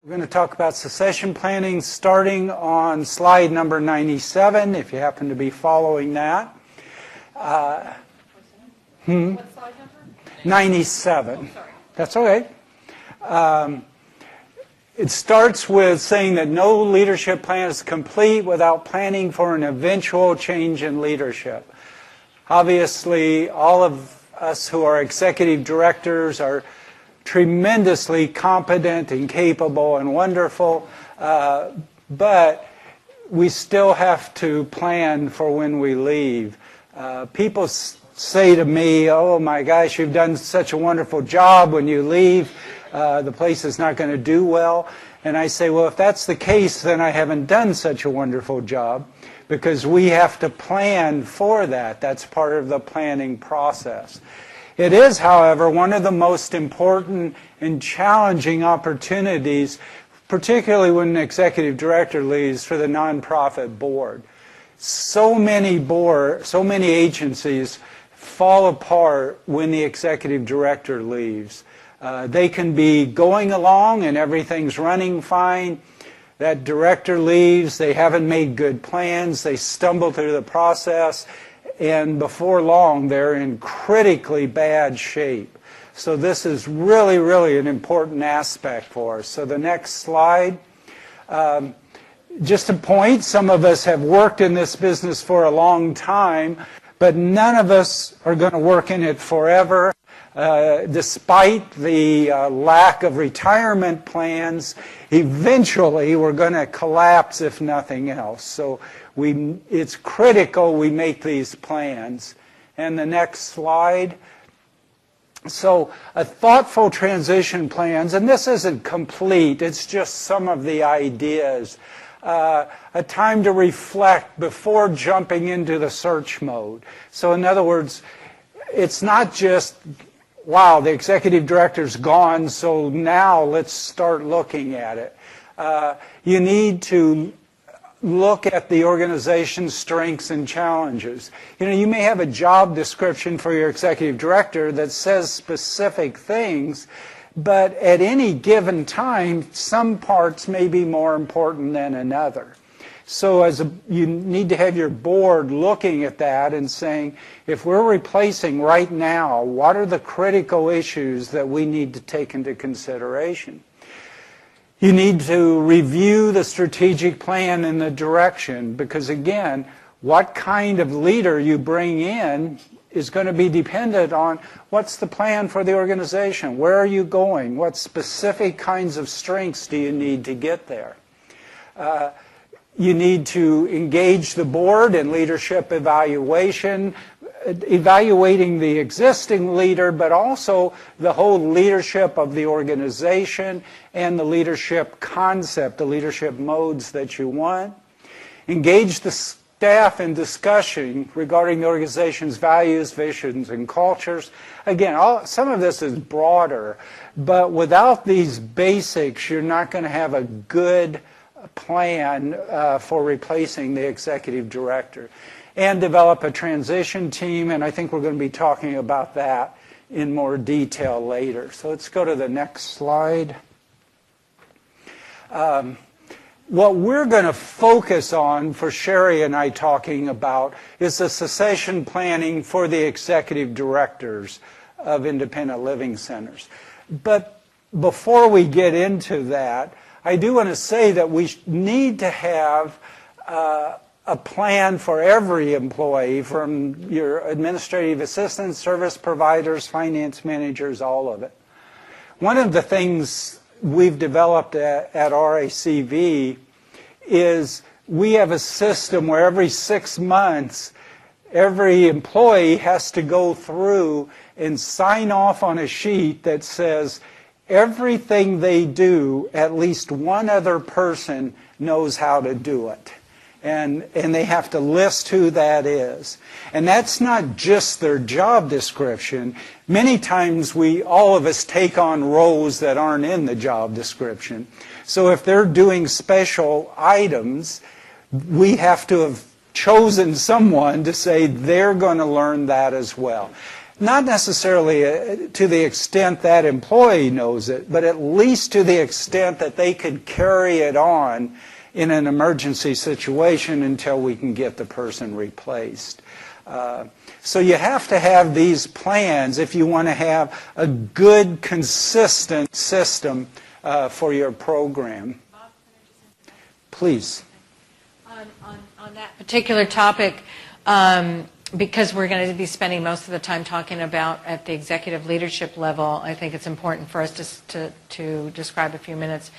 We're going to talk about succession planning starting on slide number 97, if you happen to be following that. What slide number? 97. Oh, sorry. That's okay. It starts with saying that no leadership plan is complete without planning for an eventual change in leadership. Obviously, all of us who are executive directors are tremendously competent and capable and wonderful, but we still have to plan for when we leave. People say to me, oh my gosh, you've done such a wonderful job. When you leave, the place is not going to do well. And I say, well, if that's the case, then I haven't done such a wonderful job, because we have to plan for that. That's part of the planning process. It is, however, one of the most important and challenging opportunities, particularly when an executive director leaves, for the nonprofit board. So many agencies fall apart when the executive director leaves. They can be going along and everything's running fine. That director leaves, they haven't made good plans, they stumble through the process, and before long they're in critically bad shape. So this is really, really an important aspect for us. So the next slide. Just a point, some of us have worked in this business for a long time, but none of us are going to work in it forever. Despite the lack of retirement plans, eventually we're going to collapse if nothing else. So it's critical we make these plans. And the next slide. So a thoughtful transition plans, and this isn't complete, it's just some of the ideas. A time to reflect before jumping into the search mode. So in other words, it's not just, wow, the executive director's gone, so now let's start looking at it. You need to look at the organization's strengths and challenges. You know, you may have a job description for your executive director that says specific things, but at any given time, some parts may be more important than another. So you need to have your board looking at that and saying, if we're replacing right now, what are the critical issues that we need to take into consideration? You need to review the strategic plan and the direction, because again, what kind of leader you bring in is going to be dependent on what's the plan for the organization, where are you going, what specific kinds of strengths do you need to get there. You need to engage the board in leadership evaluation, evaluating the existing leader, but also the whole leadership of the organization and the leadership concept, the leadership modes that you want. Engage the staff in discussion regarding the organization's values, visions, and cultures. Again, some of this is broader, but without these basics, you're not going to have a good plan for replacing the executive director. And develop a transition team, and I think we're going to be talking about that in more detail later. So let's go to the next slide. What we're going to focus on, for Sheri and I talking about, is the succession planning for the executive directors of independent living centers. But before we get into that, I do want to say that we need to have a plan for every employee, from your administrative assistants, service providers, finance managers, all of it. One of the things we've developed at RACV is we have a system where every 6 months, every employee has to go through and sign off on a sheet that says everything they do, at least one other person knows how to do it. And they have to list who that is. And that's not just their job description. Many times all of us take on roles that aren't in the job description. So if they're doing special items, we have to have chosen someone to say they're going to learn that as well. not necessarily to the extent that employee knows it, but at least to the extent that they could carry it on in an emergency situation until we can get the person replaced. So you have to have these plans if you want to have a good, consistent system for your program. Please. On that particular topic, because we're going to be spending most of the time talking about at the executive leadership level, I think it's important for us to describe a few minutes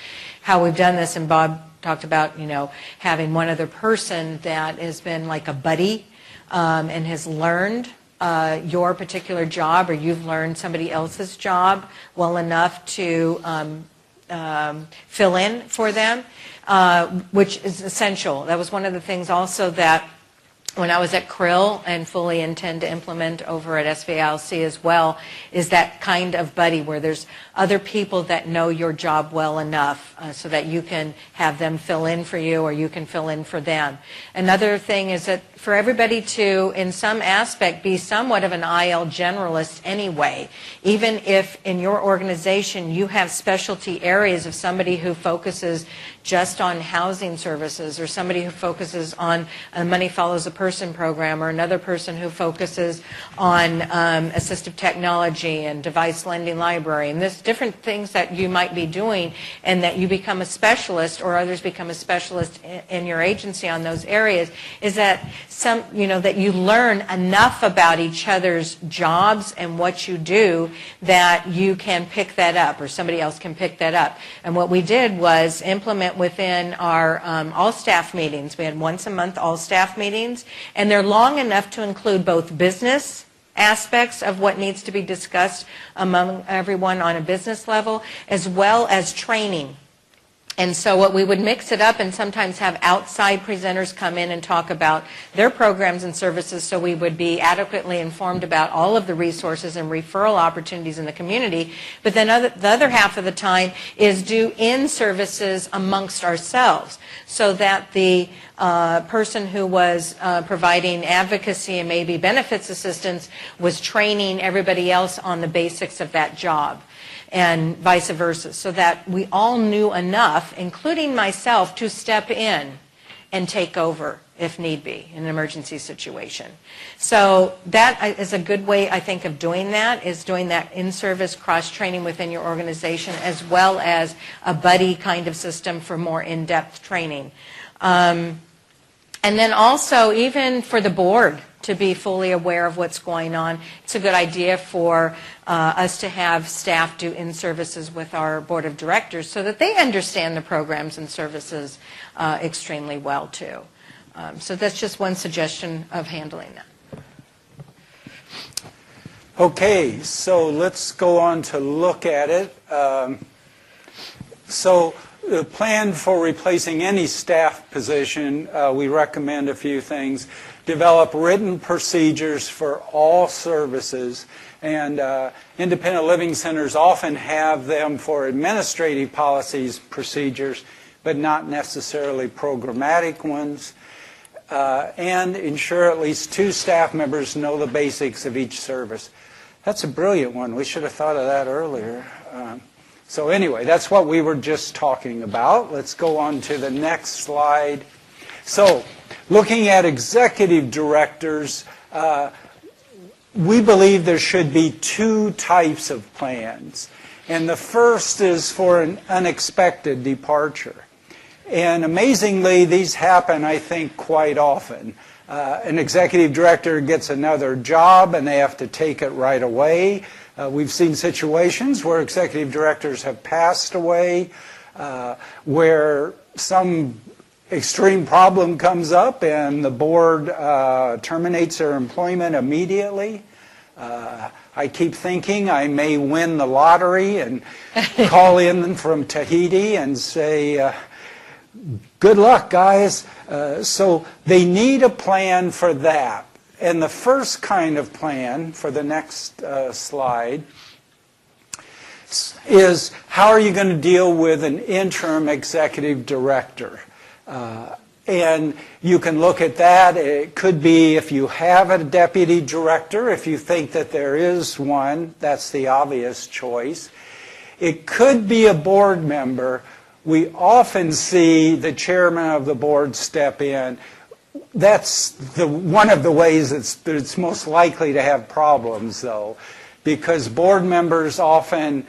how we've done this. And Bob talked about, having one other person that has been like a buddy and has learned your particular job, or you've learned somebody else's job well enough to fill in for them, which is essential. That was one of the things also that when I was at Krill and fully intend to implement over at SVILC as well, is that kind of buddy where there's other people that know your job well enough so that you can have them fill in for you or you can fill in for them. Another thing is that for everybody to, in some aspect, be somewhat of an IL generalist anyway, even if in your organization you have specialty areas of somebody who focuses just on housing services, or somebody who focuses on a Money Follows a Person program, or another person who focuses on assistive technology and device lending library, and there's different things that you might be doing, and that you become a specialist or others become a specialist in your agency on those areas, is that that you learn enough about each other's jobs and what you do that you can pick that up, or somebody else can pick that up. And what we did was implement within our all-staff meetings. We had once a month all-staff meetings, and they're long enough to include both business aspects of what needs to be discussed among everyone on a business level, as well as training. And so what we would mix it up and sometimes have outside presenters come in and talk about their programs and services, so we would be adequately informed about all of the resources and referral opportunities in the community. But then the other half of the time is do in-services amongst ourselves, so that the person who was providing advocacy and maybe benefits assistance was training everybody else on the basics of that job, and vice versa, so that we all knew enough, including myself, to step in and take over if need be in an emergency situation. So that is a good way, I think, of doing that, is doing that in-service cross-training within your organization, as well as a buddy kind of system for more in-depth training. And then also, even for the board to be fully aware of what's going on, it's a good idea for us to have staff do in-services with our board of directors so that they understand the programs and services extremely well, too. So that's just one suggestion of handling that. Okay, so let's go on to look at it. So the plan for replacing any staff position, we recommend a few things. Develop written procedures for all services, and independent living centers often have them for administrative policies, procedures, but not necessarily programmatic ones. And ensure at least 2 staff members know the basics of each service. That's a brilliant one. We should have thought of that earlier. So anyway, that's what we were just talking about. Let's go on to the next slide. So, looking at executive directors, we believe there should be 2 types of plans. And the first is for an unexpected departure. And amazingly, these happen, I think, quite often. An executive director gets another job and they have to take it right away. We've seen situations where executive directors have passed away, where some extreme problem comes up and the board terminates their employment immediately. I keep thinking I may win the lottery and call in from Tahiti and say, good luck, guys. So they need a plan for that. And the first kind of plan, for the next slide, is how are you going to deal with an interim executive director? And you can look at that. It could be if you have a deputy director, if you think that there is one, that's the obvious choice. It could be a board member. We often see the chairman of the board step in. That's one of the ways it's most likely to have problems, though, because board members often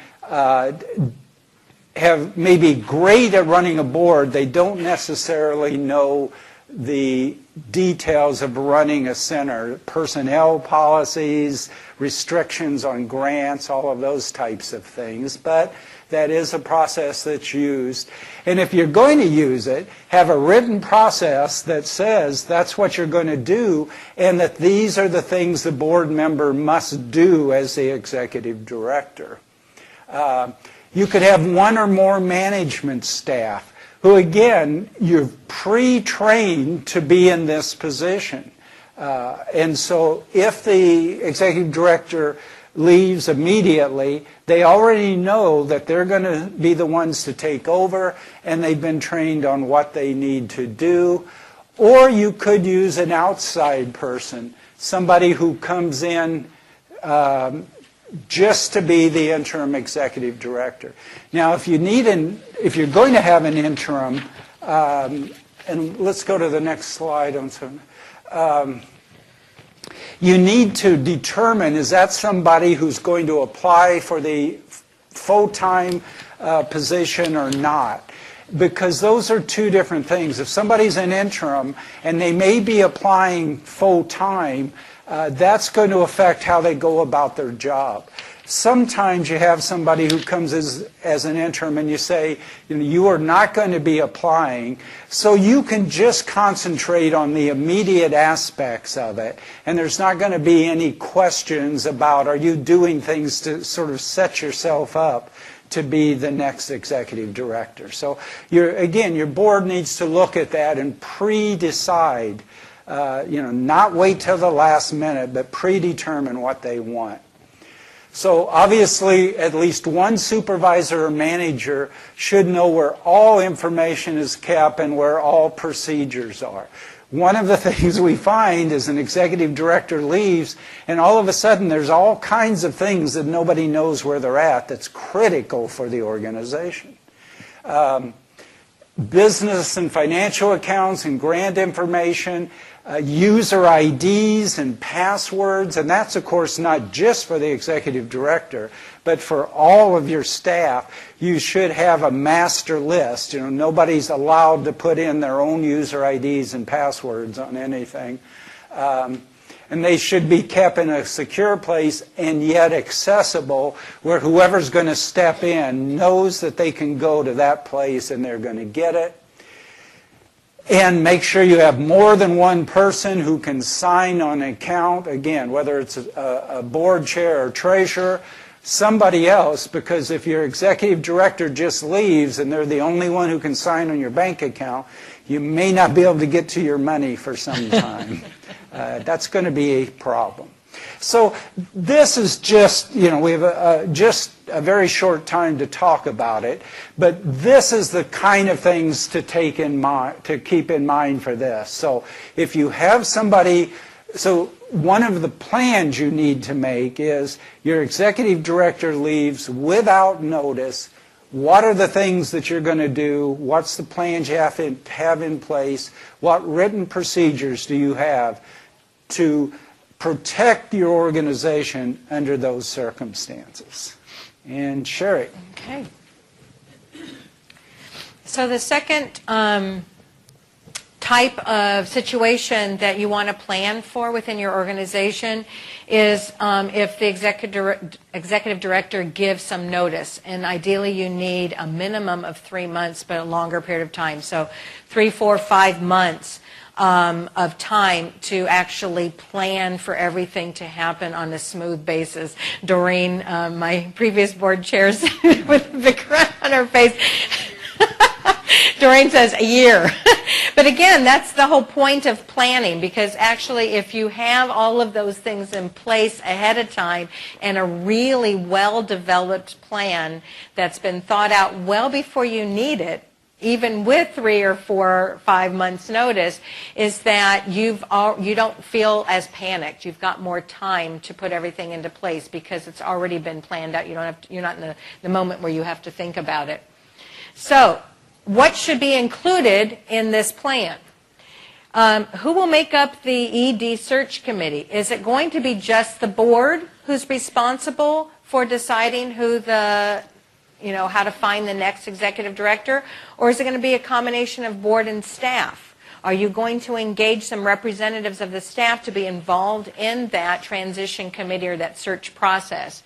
may be great at running a board. They don't necessarily know the details of running a center, personnel policies, restrictions on grants, all of those types of things. But that is a process that's used. And if you're going to use it, have a written process that says that's what you're going to do and that these are the things the board member must do as the executive director. You could have one or more management staff who, again, you're pre-trained to be in this position. And so if the executive director leaves immediately, they already know that they're going to be the ones to take over, and they've been trained on what they need to do. Or you could use an outside person, somebody who comes in just to be the interim executive director. Now, if you're going to have an interim, and let's go to the next slide. You need to determine, is that somebody who's going to apply for the full-time position or not? Because those are two different things. If somebody's an interim and they may be applying full-time, that's going to affect how they go about their job. Sometimes you have somebody who comes as an interim and you say, you are not going to be applying, so you can just concentrate on the immediate aspects of it, and there's not going to be any questions about, are you doing things to sort of set yourself up to be the next executive director. So again, your board needs to look at that and pre-decide, not wait till the last minute, but predetermine what they want. So obviously, at least one supervisor or manager should know where all information is kept and where all procedures are. One of the things we find is an executive director leaves, and all of a sudden there's all kinds of things that nobody knows where they're at that's critical for the organization. Business and financial accounts and grant information, user IDs and passwords, and that's of course not just for the executive director, but for all of your staff. You should have a master list. Nobody's allowed to put in their own user IDs and passwords on anything. And they should be kept in a secure place and yet accessible, where whoever's going to step in knows that they can go to that place and they're going to get it. And make sure you have more than one person who can sign on an account, again, whether it's a board chair or treasurer, somebody else, because if your executive director just leaves and they're the only one who can sign on your bank account, you may not be able to get to your money for some time. That's going to be a problem. So this is just, we have just a very short time to talk about it, but this is the kind of things to keep in mind for this. So if you have somebody, so one of the plans you need to make is your executive director leaves without notice. What are the things that you're going to do? What's the plans you have to have in place? What written procedures do you have to protect your organization under those circumstances? And Sheri. Okay. So the second type of situation that you want to plan for within your organization is if the executive director gives some notice. And ideally you need a minimum of 3 months, but a longer period of time. So 3, 4, 5 months of time to actually plan for everything to happen on a smooth basis. Doreen, my previous board chairs with the Kruck on her face, Doreen says a year. But again, that's the whole point of planning, because actually if you have all of those things in place ahead of time and a really well-developed plan that's been thought out well before you need it, even with 3 or 4 or 5 months notice, is that you don't feel as panicked. You've got more time to put everything into place because it's already been planned out. You're not in the moment where you have to think about it. So what should be included in this plan? Who will make up the ED search committee? Is it going to be just the board who's responsible for deciding who how to find the next executive director? Or is it going to be a combination of board and staff? Are you going to engage some representatives of the staff to be involved in that transition committee or that search process?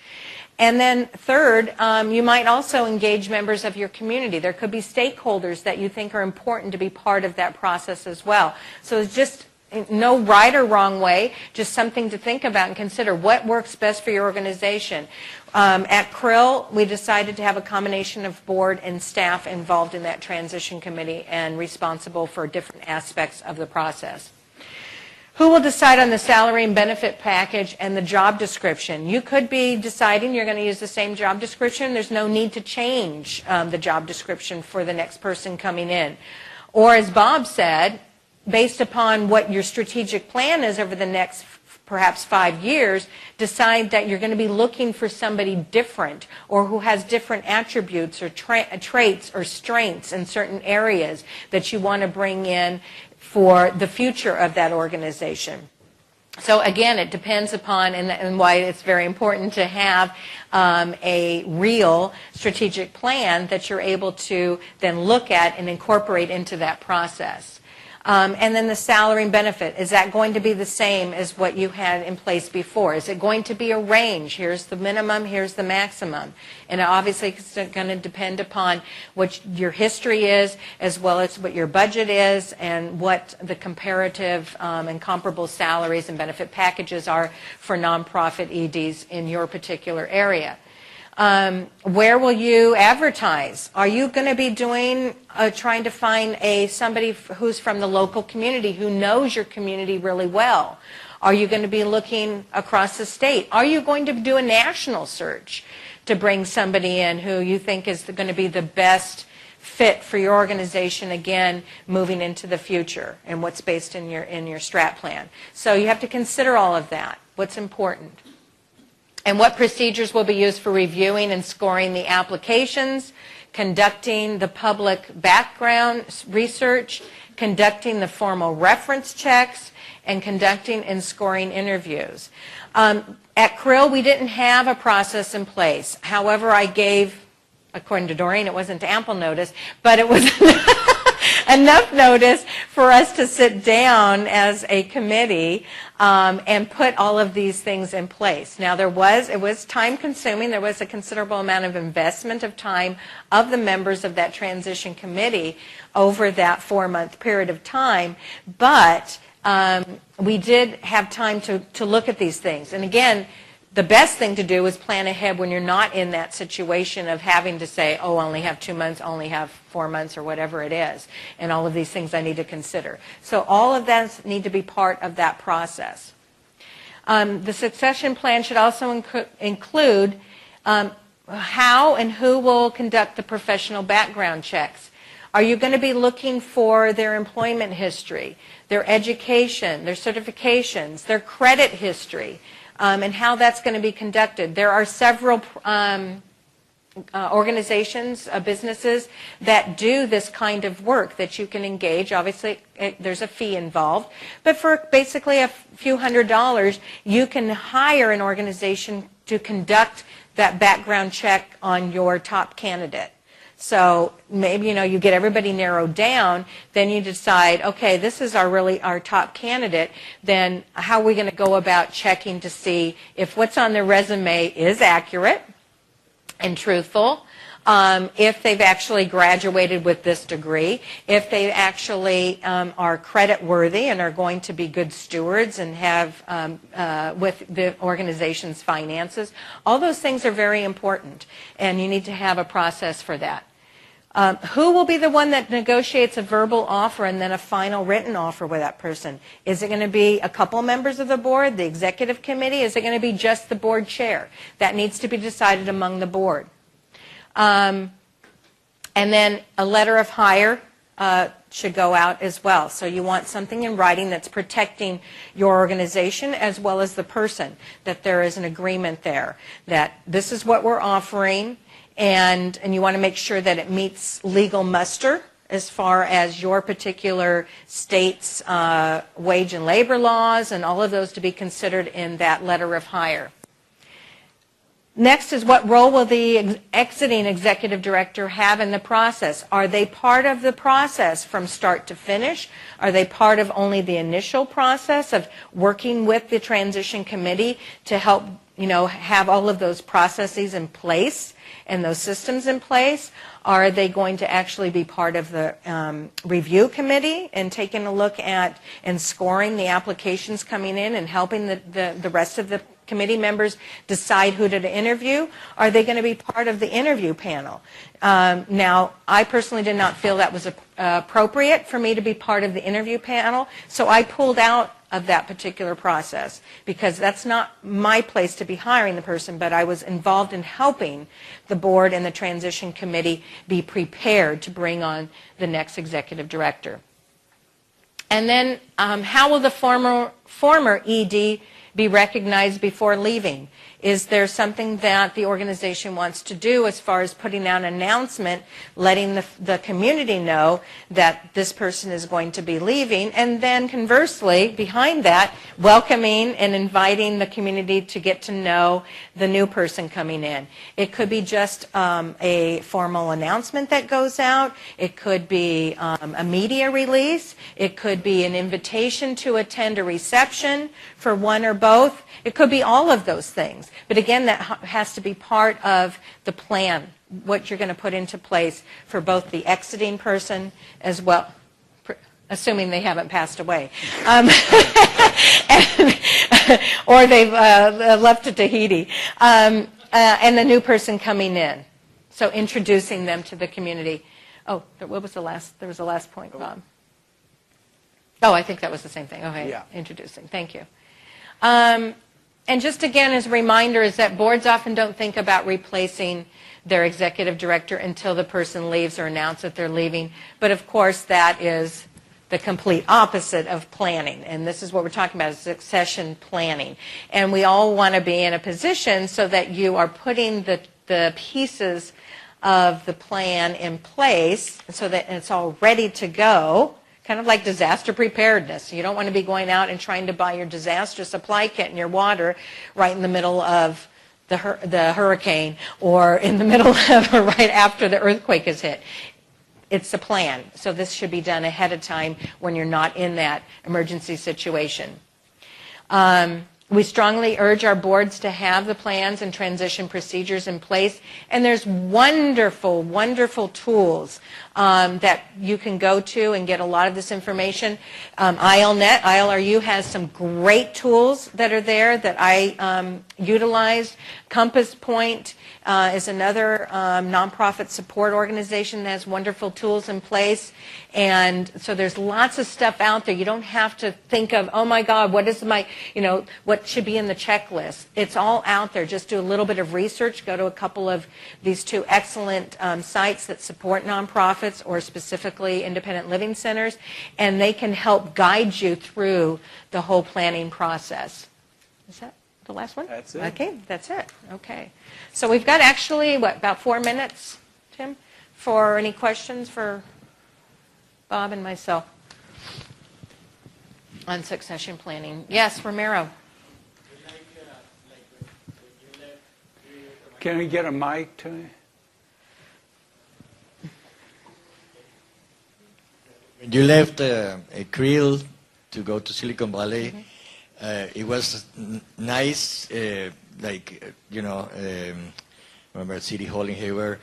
And then third, you might also engage members of your community. There could be stakeholders that you think are important to be part of that process as well. So it's just no right or wrong way, just something to think about and consider what works best for your organization. At Krill, we decided to have a combination of board and staff involved in that transition committee and responsible for different aspects of the process. Who will decide on the salary and benefit package and the job description? You could be deciding you're going to use the same job description. There's no need to change the job description for the next person coming in. Or as Bob said, based upon what your strategic plan is over the next perhaps 5 years, decide that you're going to be looking for somebody different or who has different attributes or traits or strengths in certain areas that you want to bring in for the future of that organization. So again, it depends upon, and why it's very important to have a real strategic plan that you're able to then look at and incorporate into that process. And then the salary and benefit, is that going to be the same as what you had in place before? Is it going to be a range? Here's the minimum, here's the maximum. And obviously it's going to depend upon what your history is, as well as what your budget is, and what the comparative and comparable salaries and benefit packages are for nonprofit EDs in your particular area. Where will you advertise? Are you going to be trying to find somebody who's from the local community who knows your community really well? Are you going to be looking across the state? Are you going to do a national search to bring somebody in who you think is going to be the best fit for your organization, again, moving into the future, and what's based in your strat plan? So you have to consider all of that. What's important? And what procedures will be used for reviewing and scoring the applications, conducting the public background research, conducting the formal reference checks, and conducting and scoring interviews. At Krill, we didn't have a process in place. However, I gave, according to Doreen, it wasn't ample notice, but it was enough notice for us to sit down as a committee and put all of these things in place. Now, it was time consuming. There was a considerable amount of investment of time of the members of that transition committee over that 4-month period of time, but we did have time to look at these things. And again, the best thing to do is plan ahead when you're not in that situation of having to say, oh, I only have 2 months, only have 4 months, or whatever it is, and all of these things I need to consider. So all of that need to be part of that process. The succession plan should also include how and who will conduct the professional background checks. Are you going to be looking for their employment history, their education, their certifications, their credit history, and how that's going to be conducted? There are several organizations, businesses that do this kind of work that you can engage. Obviously, there's a fee involved, but for basically a few $100s, you can hire an organization to conduct that background check on your top candidate. So maybe, you get everybody narrowed down, then you decide, okay, this is our top candidate, then how are we going to go about checking to see if what's on their resume is accurate and truthful, if they've actually graduated with this degree, if they actually are credit worthy and are going to be good stewards and have with the organization's finances. All those things are very important, and you need to have a process for that. Who will be the one that negotiates a verbal offer and then a final written offer with that person? Is it going to be a couple members of the board, the executive committee? Is it going to be just the board chair? That needs to be decided among the board. And then a letter of hire should go out as well. So you want something in writing that's protecting your organization as well as the person, that there is an agreement there, that this is what we're offering, and you want to make sure that it meets legal muster as far as your particular state's wage and labor laws, and all of those to be considered in that letter of hire. Next is, what role will the exiting executive director have in the process? Are they part of the process from start to finish? Are they part of only the initial process of working with the transition committee to help, have all of those processes in place and those systems in place? Are they going to actually be part of the review committee and taking a look at and scoring the applications coming in and helping the rest of the committee members decide who to interview? Are they going to be part of the interview panel? Now, I personally did not feel that was appropriate for me to be part of the interview panel, so I pulled out of that particular process because that's not my place to be hiring the person, but I was involved in helping the board and the transition committee be prepared to bring on the next executive director. And then how will the former ED be recognized before leaving? Is there something that the organization wants to do as far as putting out an announcement, letting the community know that this person is going to be leaving, and then conversely, behind that, welcoming and inviting the community to get to know the new person coming in? It could be just a formal announcement that goes out. It could be a media release. It could be an invitation to attend a reception for one or both. It could be all of those things. But again, that has to be part of the plan, what you're going to put into place for both the exiting person as well, assuming they haven't passed away, or they've left to Tahiti, and the new person coming in. So introducing them to the community. Oh, what was the last? There was the last point, Bob. Oh, I think that was the same thing. Okay, yeah. Introducing. Thank you. And just again, as a reminder, is that boards often don't think about replacing their executive director until the person leaves or announce that they're leaving. But of course, that is the complete opposite of planning. And this is what we're talking about, is succession planning. And we all want to be in a position so that you are putting the pieces of the plan in place so that it's all ready to go. Kind of like disaster preparedness. You don't want to be going out and trying to buy your disaster supply kit and your water right in the middle of the hurricane or in the middle of or right after the earthquake is hit. It's a plan. So this should be done ahead of time when you're not in that emergency situation. We strongly urge our boards to have the plans and transition procedures in place. And there's wonderful, wonderful tools that you can go to and get a lot of this information. ILNet, ILRU has some great tools that are there that I utilized. Compass Point is another nonprofit support organization that has wonderful tools in place. And so there's lots of stuff out there. You don't have to think of, oh my God, what is my, what should be in the checklist. It's all out there. Just do a little bit of research. Go to a couple of these two excellent sites that support nonprofits or specifically independent living centers, and they can help guide you through the whole planning process. Is that the last one? That's it. Okay, that's it. Okay. So we've got actually, about 4 minutes, Tim, for any questions for Bob and myself on succession planning. Yes, Romero. Can we get a mic to me? When you left Creel to go to Silicon Valley, it was nice, remember City Hall in Hayward,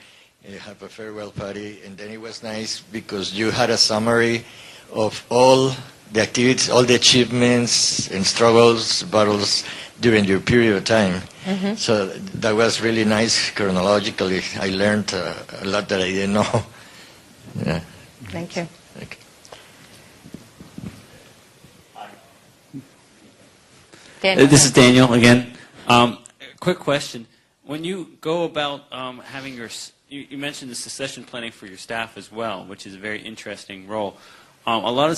have a farewell party, and then it was nice because you had a summary of all the activities, all the achievements and struggles, battles during your period of time. So that was really nice chronologically. I learned a lot that I didn't know. Yeah. Thank you. Thank you. Daniel. This is Daniel again. Quick question: when you go about having your you mentioned the succession planning for your staff as well, which is a very interesting role. A lot of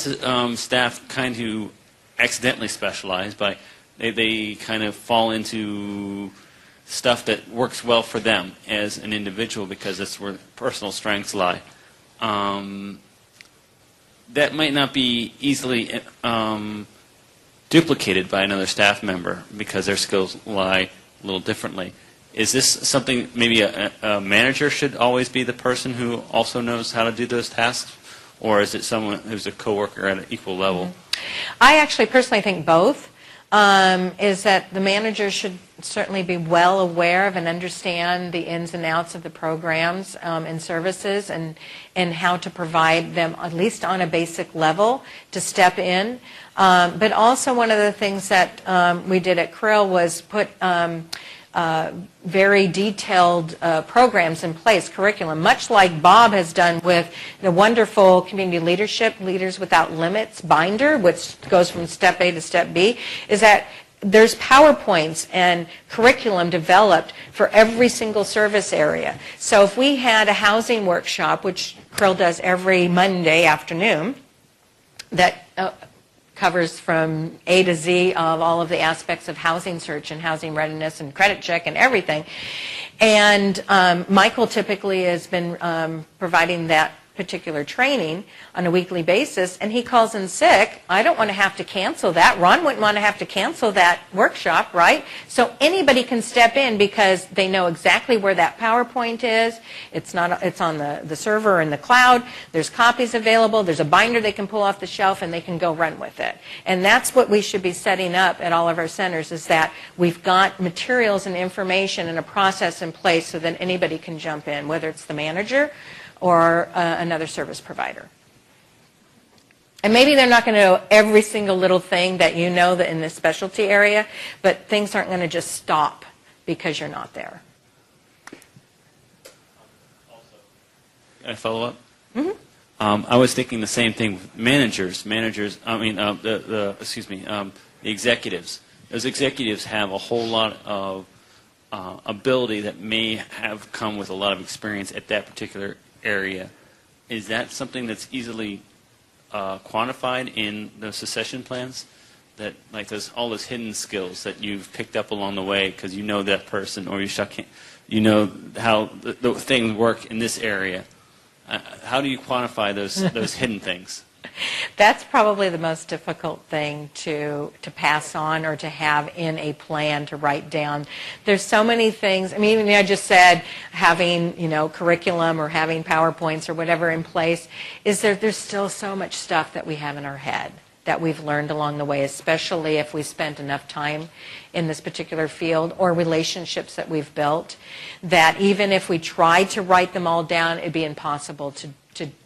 staff kind of accidentally specialize by they kind of fall into stuff that works well for them as an individual because that's where personal strengths lie. That might not be easily duplicated by another staff member because their skills lie a little differently. Is this something maybe a manager should always be the person who also knows how to do those tasks, or is it someone who's a coworker at an equal level? I actually personally think both. Is that the manager should certainly be well aware of and understand the ins and outs of the programs and services and how to provide them, at least on a basic level, to step in. But also one of the things that we did at Krill was put very detailed programs in place, curriculum, much like Bob has done with the wonderful community leadership, Leaders Without Limits binder, which goes from step A to step B, is that there's PowerPoints and curriculum developed for every single service area. So if we had a housing workshop, which Krill does every Monday afternoon, that covers from A to Z of all of the aspects of housing search and housing readiness and credit check and everything. And Michael typically has been providing that particular training on a weekly basis, and he calls in sick. I don't want to have to cancel that. Ron wouldn't want to have to cancel that workshop, right? So anybody can step in because they know exactly where that PowerPoint is. It's on the server in the cloud. There's copies available. There's a binder they can pull off the shelf, and they can go run with it. And that's what we should be setting up at all of our centers, is that we've got materials and information and a process in place so that anybody can jump in, whether it's the manager or another service provider. And maybe they're not going to know every single little thing that you know that in this specialty area, but things aren't going to just stop because you're not there. Can I follow up? Mm-hmm. I was thinking the same thing with managers. The executives. Those executives have a whole lot of ability that may have come with a lot of experience at that particular area. Is that something that's easily quantified in those succession plans? That like all those hidden skills that you've picked up along the way because you know that person, or you know how the things work in this area. How do you quantify those hidden things? That's probably the most difficult thing to pass on or to have in a plan to write down. There's so many things. I mean, even I just said having, curriculum or having PowerPoints or whatever in place. There's still so much stuff that we have in our head that we've learned along the way, especially if we spent enough time in this particular field, or relationships that we've built, that even if we tried to write them all down, it'd be impossible to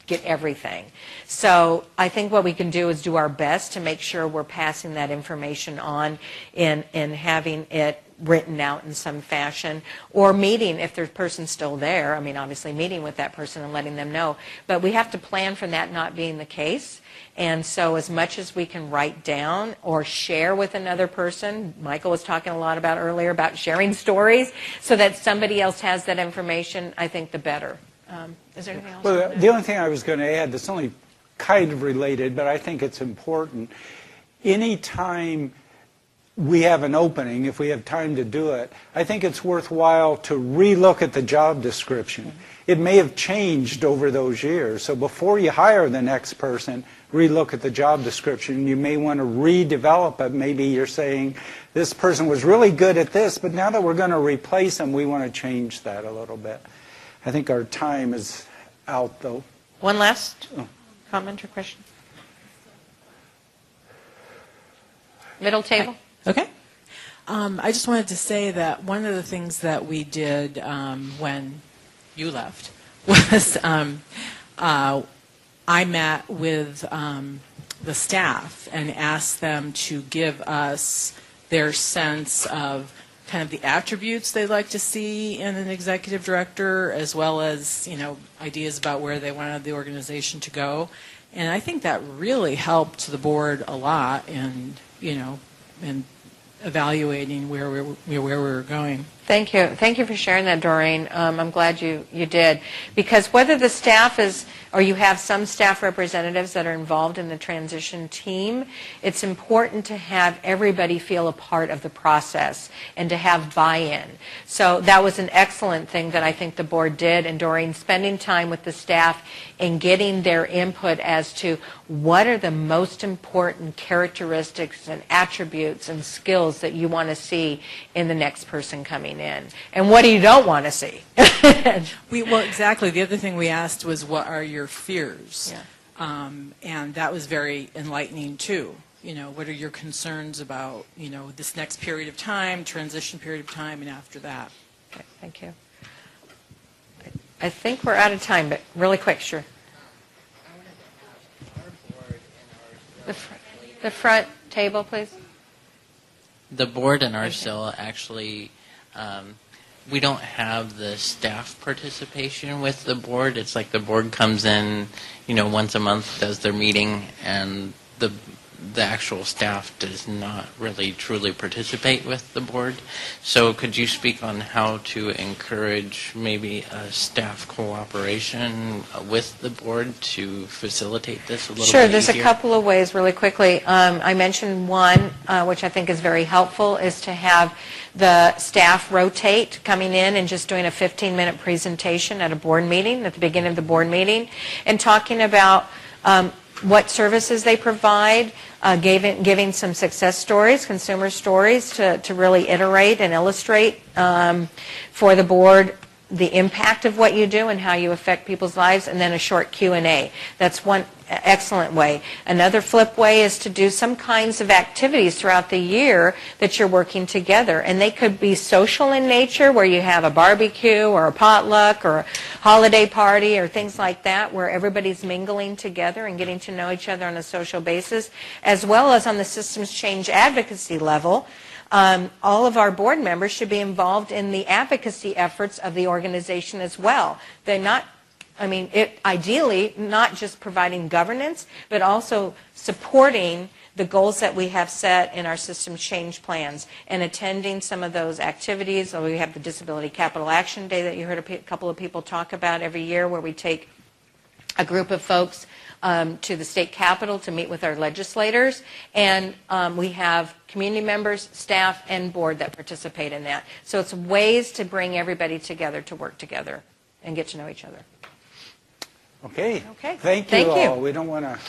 get everything. So I think what we can do is do our best to make sure we're passing that information on and having it written out in some fashion, or meeting if the person's still there. I mean, obviously meeting with that person and letting them know. But we have to plan for that not being the case. And so as much as we can write down or share with another person, Michael was talking a lot about earlier about sharing stories, so that somebody else has that information, I think the better. Is there anything else? Well, the only thing I was going to add that's only kind of related, but I think it's important. Anytime we have an opening, if we have time to do it, I think it's worthwhile to relook at the job description. Mm-hmm. It may have changed over those years. So before you hire the next person, relook at the job description. You may want to redevelop it. Maybe you're saying this person was really good at this, but now that we're going to replace them, we want to change that a little bit. I think our time is out, though. One last comment or question? Middle table. Okay. I just wanted to say that one of the things that we did when you left was I met with the staff and asked them to give us their sense of kind of the attributes they'd like to see in an executive director, as well as, ideas about where they wanted the organization to go. And I think that really helped the board a lot in, in evaluating where we were going. Thank you. Thank you for sharing that, Doreen. I'm glad you did. Because whether the staff is, or you have some staff representatives that are involved in the transition team, it's important to have everybody feel a part of the process and to have buy-in. So that was an excellent thing that I think the board did, and Doreen, spending time with the staff and getting their input as to what are the most important characteristics and attributes and skills that you want to see in the next person coming in, and what do you don't want to see. Well, exactly. The other thing we asked was, what are your fears? Yeah. And that was very enlightening, too. What are your concerns about, this next period of time, transition period of time, and after that? Okay, thank you. I think we're out of time, but really quick, sure. The front table, please. The board and our CIL actually, we don't have the staff participation with the board. It's like the board comes in, once a month, does their meeting, and the actual staff does not really truly participate with the board. So could you speak on how to encourage maybe a staff cooperation with the board to facilitate this a little bit easier? Sure, there's a couple of ways really quickly. I mentioned one, which I think is very helpful, is to have the staff rotate, coming in and just doing a 15-minute presentation at a board meeting, at the beginning of the board meeting, and talking about what services they provide, giving some success stories, consumer stories, to really iterate and illustrate for the board the impact of what you do and how you affect people's lives, and then a short Q&A. That's one excellent way. Another flip way is to do some kinds of activities throughout the year that you're working together, and they could be social in nature, where you have a barbecue or a potluck or a holiday party or things like that, where everybody's mingling together and getting to know each other on a social basis, as well as on the systems change advocacy level. All of our board members should be involved in the advocacy efforts of the organization as well. They're not, ideally, not just providing governance, but also supporting the goals that we have set in our systems change plans and attending some of those activities. We have the Disability Capital Action Day that you heard a couple of people talk about every year, where we take a group of folks to the state capitol to meet with our legislators, and we have community members, staff, and board that participate in that. So it's ways to bring everybody together to work together and get to know each other. Okay. Okay. Thank you all. We don't want to